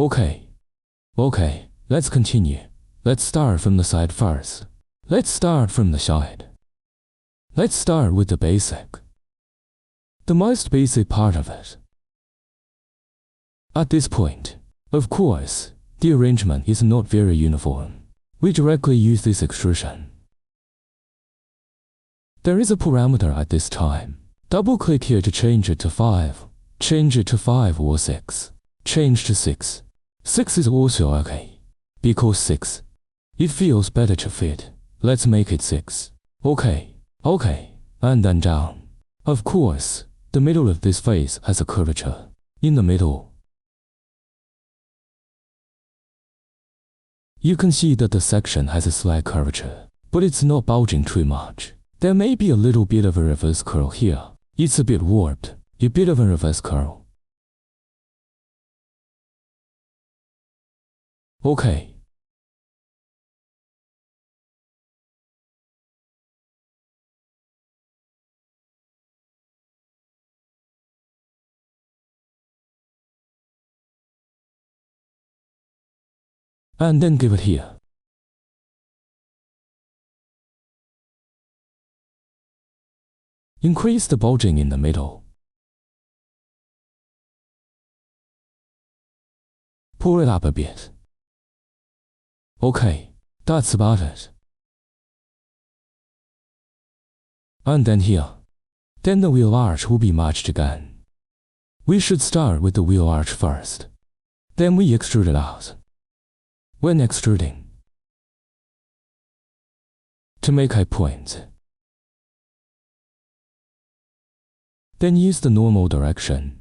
Okay, let's continue. Let's start from the side first. Let's start from the side. Let's start with the basic. The most basic part of it. At this point, of course, the arrangement is not very uniform. We directly use this extrusion. There is a parameter at this time. Double-click here to change it to 5. Change it to 5 or 6. Change to 6. 6 is also okay. Because 6. It feels better to fit. Let's make it 6. Okay. And then down. Of course, the middle of this face has a curvature. In the middle. You can see that the section has a slight curvature, but it's not bulging too much. There may be a little bit of a reverse curl here. It's a bit warped. A bit of a reverse curl. Okay. And then give it here. Increase the bulging in the middle. Pull it up a bit. Okay, that's about it. And then here. Then the wheel arch will be matched again. We should start with the wheel arch first. Then we extrude it out. When extruding, to make high points, then use the normal direction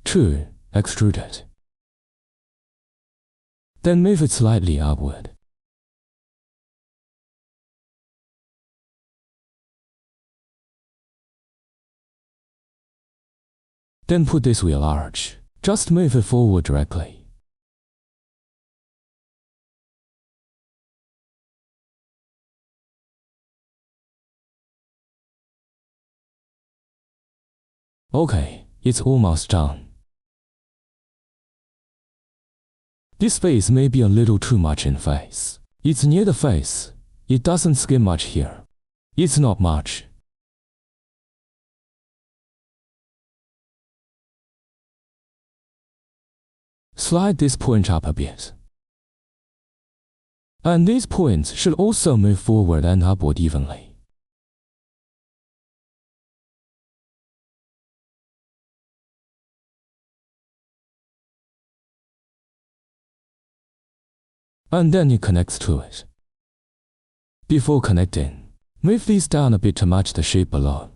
to extrude it. Then move it slightly upward. Then put this wheel arch. Just move it forward directly. Okay, it's almost done. This face may be a little too much in face. It's near the face. It doesn't skim much here. It's not much. Slide this point up a bit. And these points should also move forward and upward evenly. And then it connects to it. Before connecting, move these down a bit to match the shape below.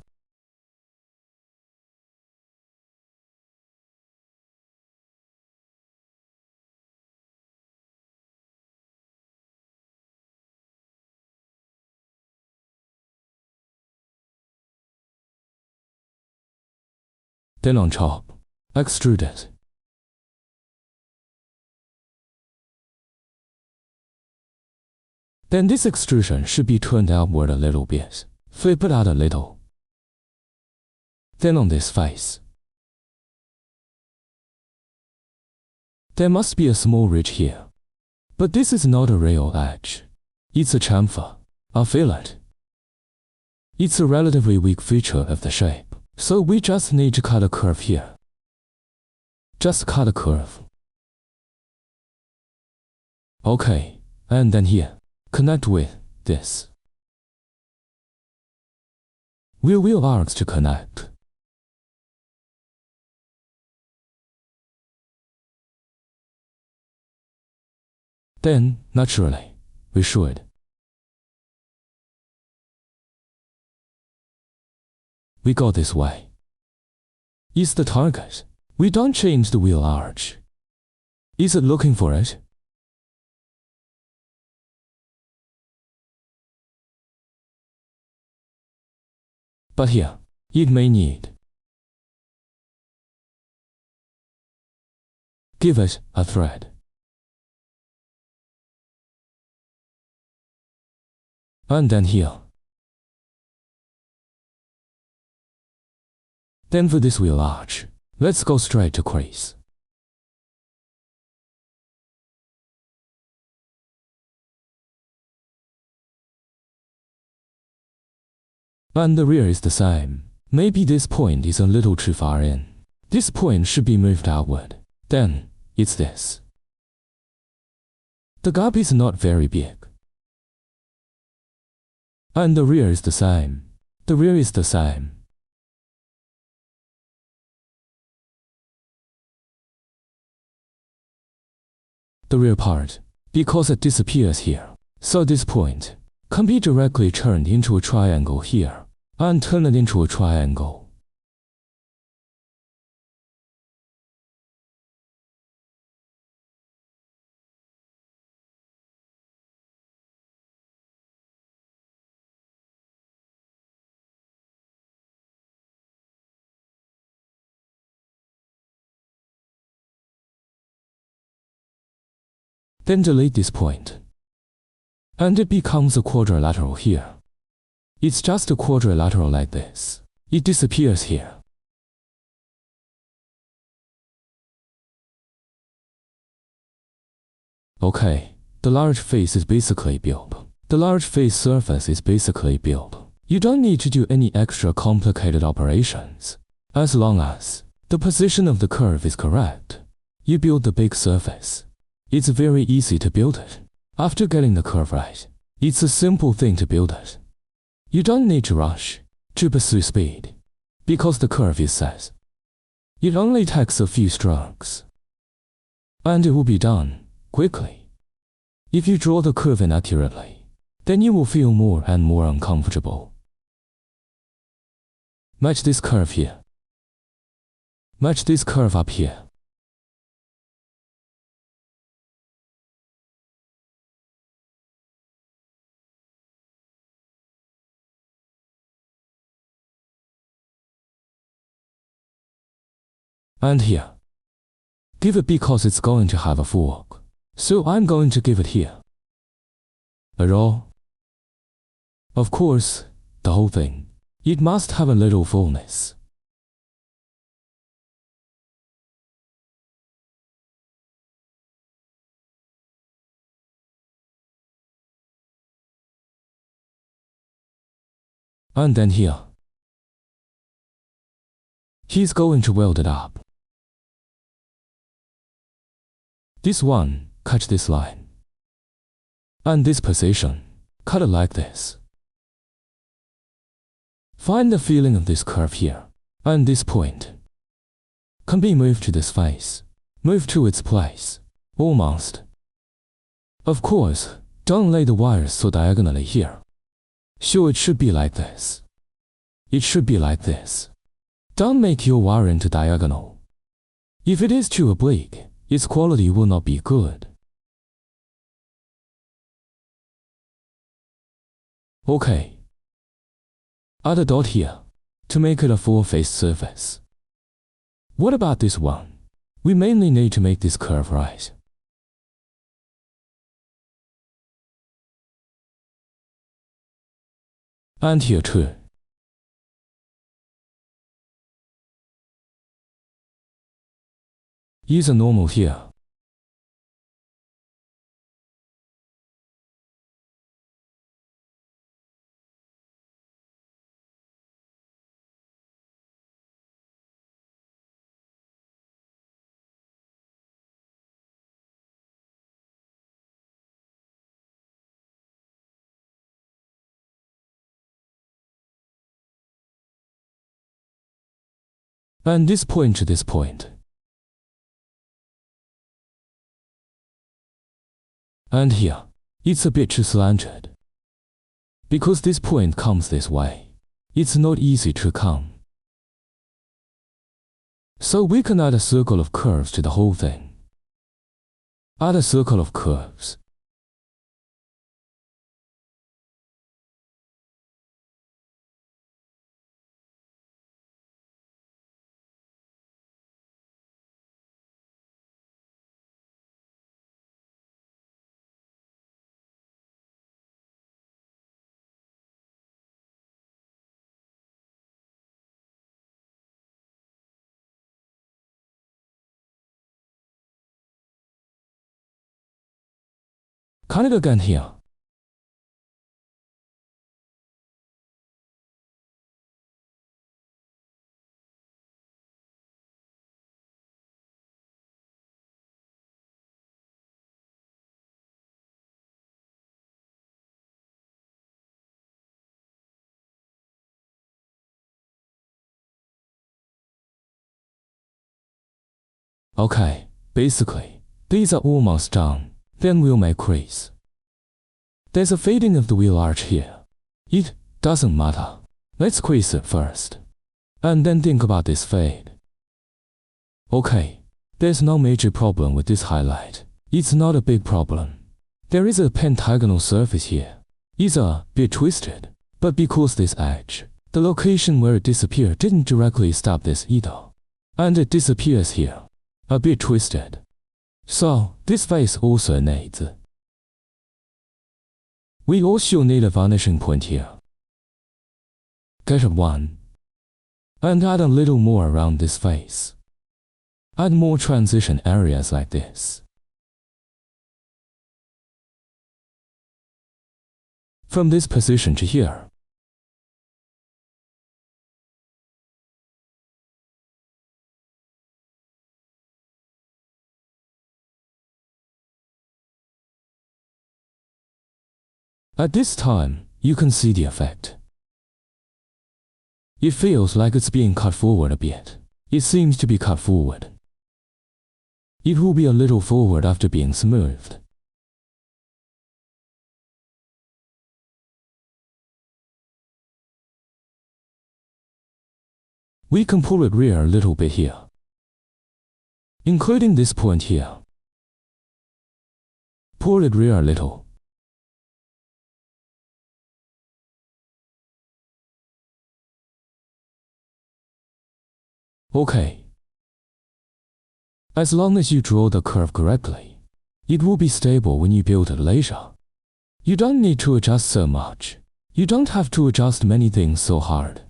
Then on top, extrude it. Then this extrusion should be turned outward a little bit. Flip it out a little. Then on this face. There must be a small ridge here. But this is not a real edge. It's a chamfer, a fillet. It's a relatively weak feature of the shape. So we just need to cut a curve here. Just cut a curve. Okay, and then here. Connect with this. Wheel arcs to connect. Then, naturally, we should. We go this way. Is the target. We don't change the wheel arch. Is it looking for it? But here, it may need. Give it a thread. And then here. Then for this wheel arch, let's go straight to crease. And the rear is the same. Maybe this point is a little too far in. This point should be moved outward. Then, it's this. The gap is not very big. And the rear is the same. The rear is the same. The rear part, because it disappears here. So this point can be directly turned into a triangle here, and turn it into a triangle. Then delete this point. And it becomes a quadrilateral here. It's just a quadrilateral like this. It disappears here. Okay, the large face is basically built. The large face surface is basically built. You don't need to do any extra complicated operations. As long as the position of the curve is correct, you build the big surface. It's very easy to build it. After getting the curve right, it's a simple thing to build it. You don't need to rush to pursue speed, because the curve is set. It only takes a few strokes, and it will be done quickly. If you draw the curve inaccurately, then you will feel more and more uncomfortable. Match this curve here. Match this curve up here. And here. Give it because it's going to have a fork. So I'm going to give it here. At all? Of course, the whole thing. It must have a little fullness. And then here. He's going to weld it up. This one, catch this line. And this position, cut it like this. Find the feeling of this curve here, and this point can be moved to this face, moved to its place, almost. Of course, don't lay the wires so diagonally here. Sure, it should be like this. It should be like this. Don't make your wire into diagonal. If it is too oblique, its quality will not be good. Okay. Add a dot here to make it a full-faced surface. What about this one? We mainly need to make this curve right. And here too. Use a normal here. And this point to this point. And here, it's a bit too slanted. Because this point comes this way, it's not easy to come. So we can add a circle of curves to the whole thing. Add a circle of curves. Cut it again here. Okay, basically, these are almost done. Then we'll make crease. There's a fading of the wheel arch here. It doesn't matter. Let's crease it first. And then think about this fade. Okay, there's no major problem with this highlight. It's not a big problem. There is a pentagonal surface here. It's a bit twisted, but because this edge, the location where it disappeared didn't directly stop this either. And it disappears here, a bit twisted. So, this face also needs. We also need a vanishing point here. Get a 1. And add a little more around this face. Add more transition areas like this. From this position to here. At this time, you can see the effect. It feels like it's being cut forward a bit. It seems to be cut forward. It will be a little forward after being smoothed. We can pull it rear a little bit here, including this point here. Pull it rear a little. Okay. As long as you draw the curve correctly, it will be stable when you build it later. You don't need to adjust so much. You don't have to adjust many things so hard.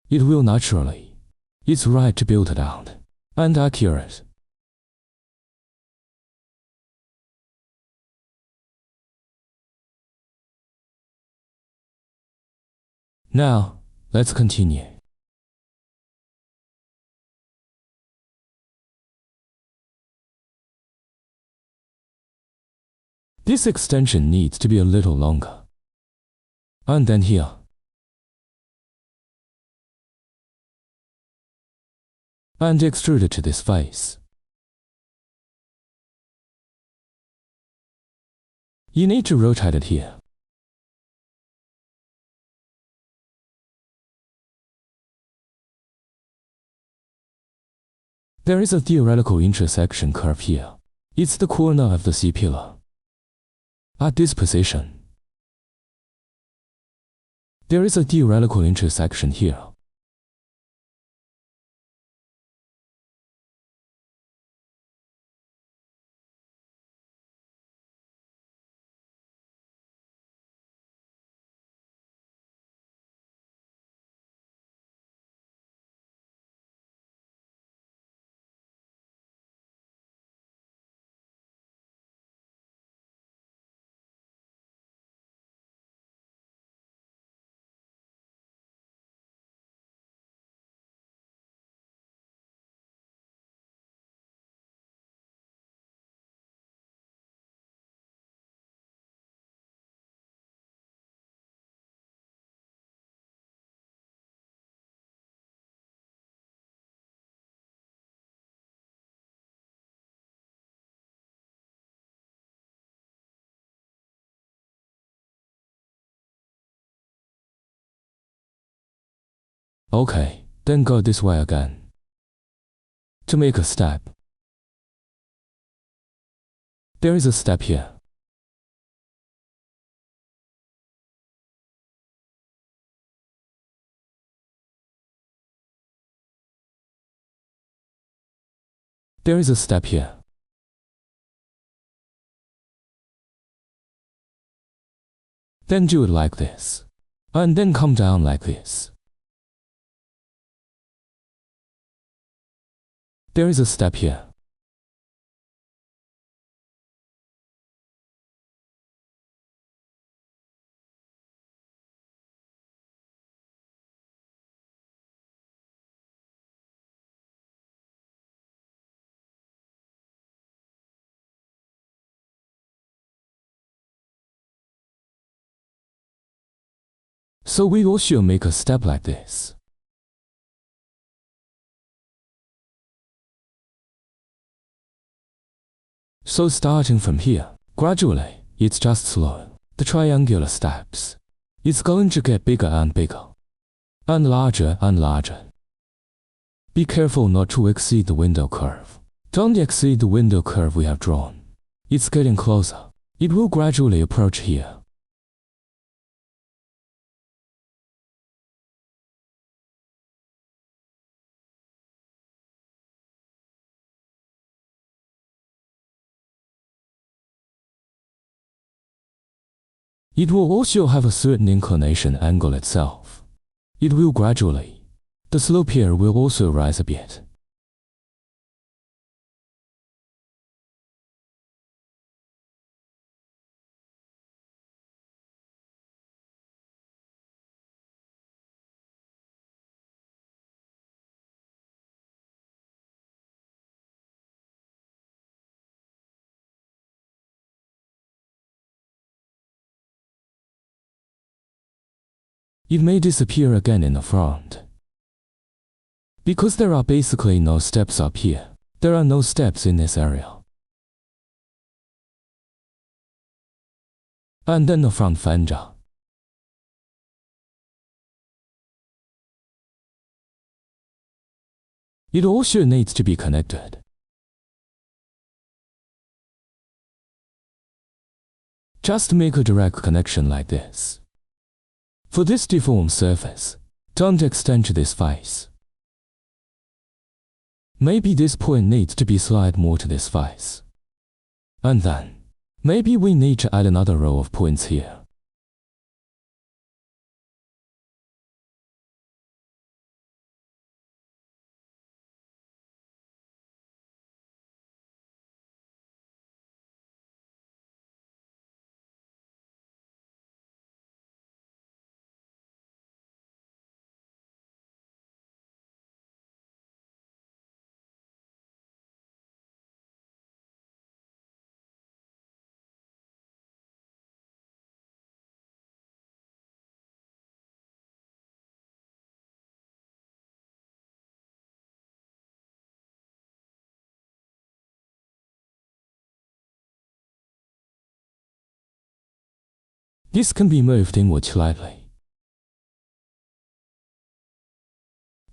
It will naturally. It's right to build it out and accurate. Now, let's continue. This extension needs to be a little longer. And then here. And extrude it to this face. You need to rotate it here. There is a theoretical intersection curve here. It's the corner of the C-pillar. At this position, there is a theoretical intersection here. Okay, then go this way again. To make a step, there is a step here. There is a step here. Then do it like this, and then come down like this. There is a step here. So we also make a step like this. So starting from here, gradually, it's just slow. The triangular steps. It's going to get bigger and bigger. And larger and larger. Be careful not to exceed the window curve. Don't exceed the window curve we have drawn. It's getting closer. It will gradually approach here. It will also have a certain inclination angle itself. It will gradually. The slope here will also rise a bit. It may disappear again in the front. Because there are basically no steps up here. There are no steps in this area. And then the front fender. It also needs to be connected. Just make a direct connection like this. For this deformed surface, don't extend to this face. Maybe this point needs to be slide more to this face. And then, maybe we need to add another row of points here. This can be moved inward slightly.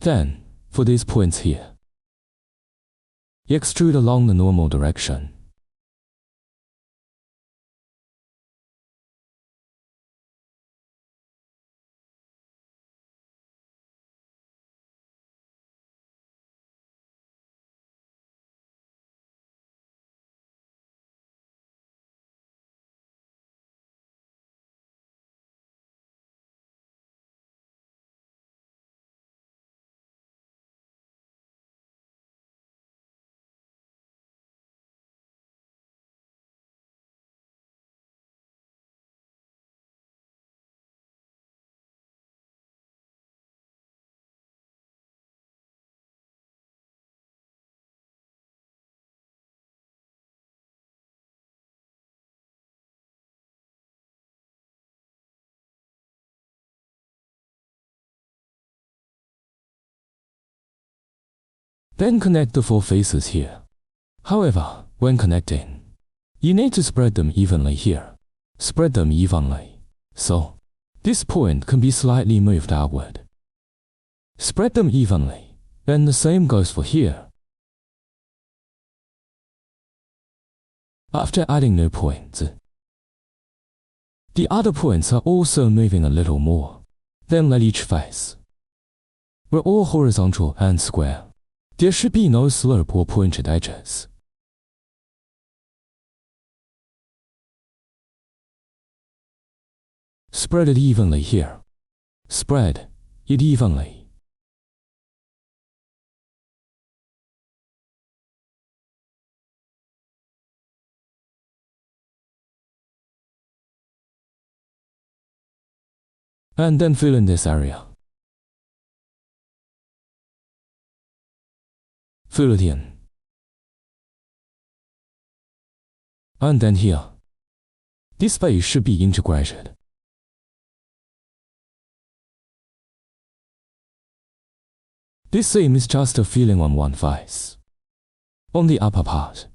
Then, for these points here, extrude along the normal direction. Then connect the four faces here. However, when connecting, you need to spread them evenly here. Spread them evenly. So, this point can be slightly moved outward. Spread them evenly, and the same goes for here. After adding new points, the other points are also moving a little more. Then let each face. We're all horizontal and square. There should be no slope or pointed edges. Spread it evenly here. Spread it evenly. And then fill in this area. Fill it in. And then here. This face should be integrated. This seam is just a filling on one face. On the upper part.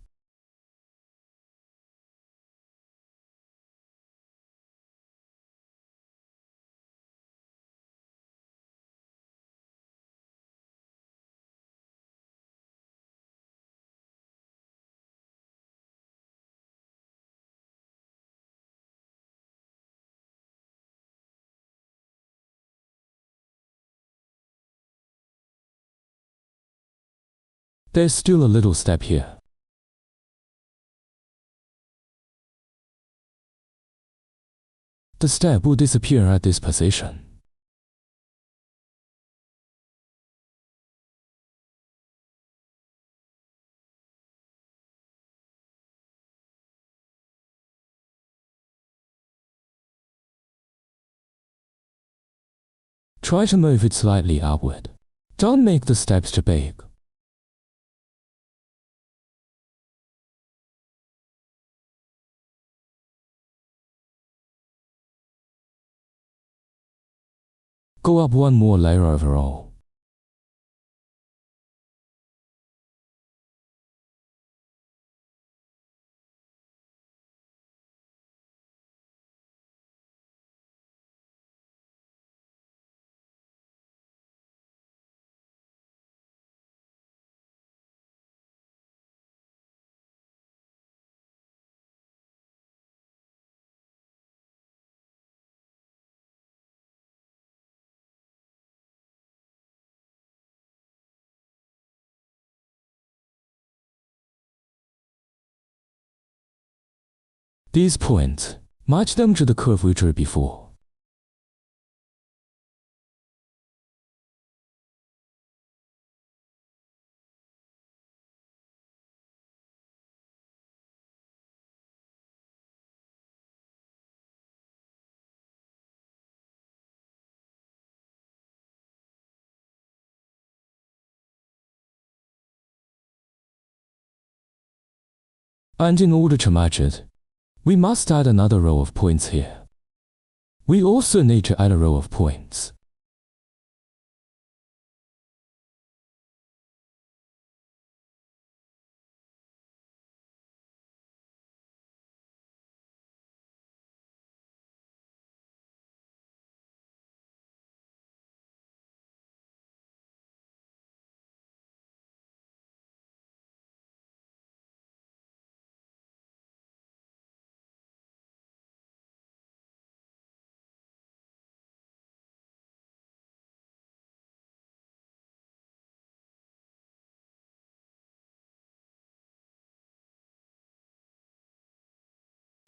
There's still a little step here. The step will disappear at this position. Try to move it slightly upward. Don't make the steps too big. Go up one more layer overall. These points, match them to the curve we drew before. And in order to match it, we must add another row of points here. We also need to add a row of points.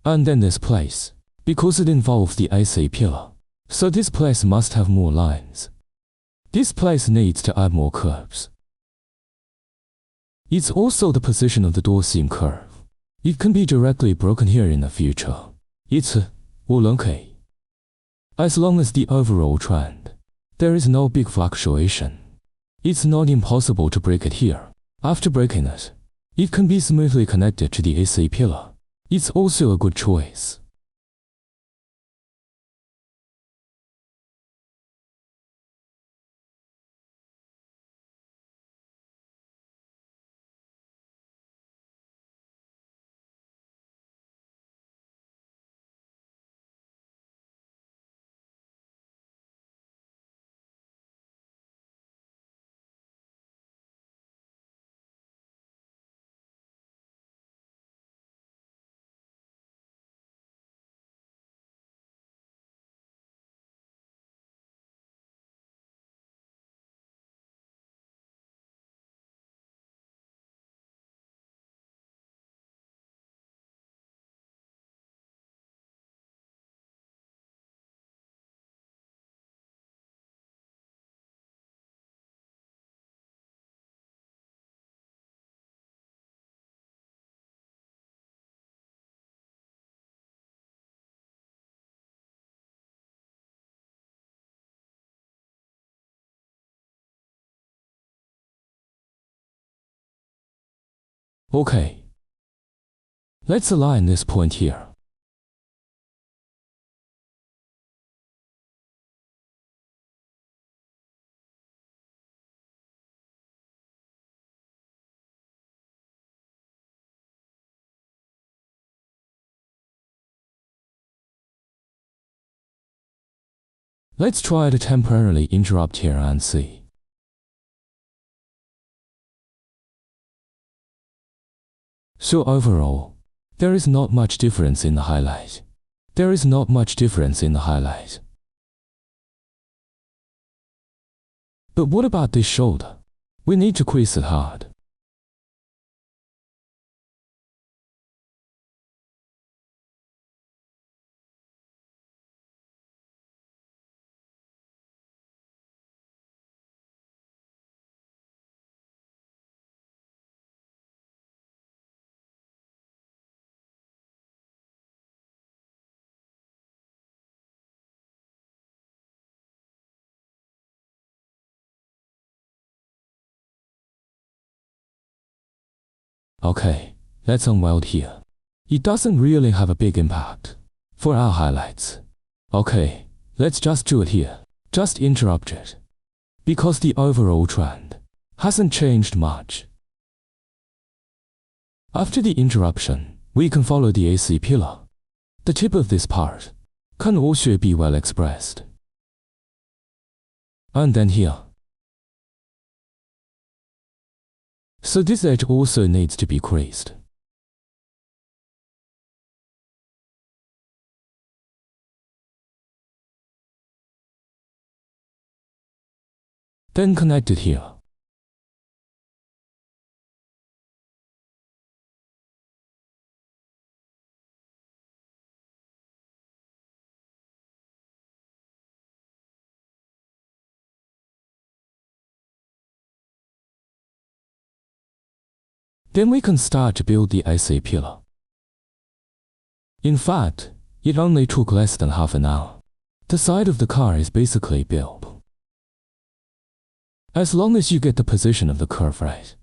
And then this place, because it involves the AC pillar, so this place must have more lines. This place needs to add more curves. It's also the position of the door seam curve. It can be directly broken here in the future. It's all okay. As long as the overall trend, there is no big fluctuation. It's not impossible to break it here. After breaking it, it can be smoothly connected to the AC pillar. It's also a good choice. Okay. Let's align this point here. Let's try to temporarily interrupt here and see. So overall, there is not much difference in the highlight. There is not much difference in the highlight. But what about this shoulder? We need to crease it hard. Okay, let's unweld here. It doesn't really have a big impact. For our highlights. Okay, let's just do it here. Just interrupt it. Because the overall trend hasn't changed much. After the interruption, we can follow the AC pillar. The tip of this part can also be well expressed. And then here. So this edge also needs to be creased. Then connect it here. Then we can start to build the AC pillar. In fact, it only took less than half an hour. The side of the car is basically built. As long as you get the position of the curve right.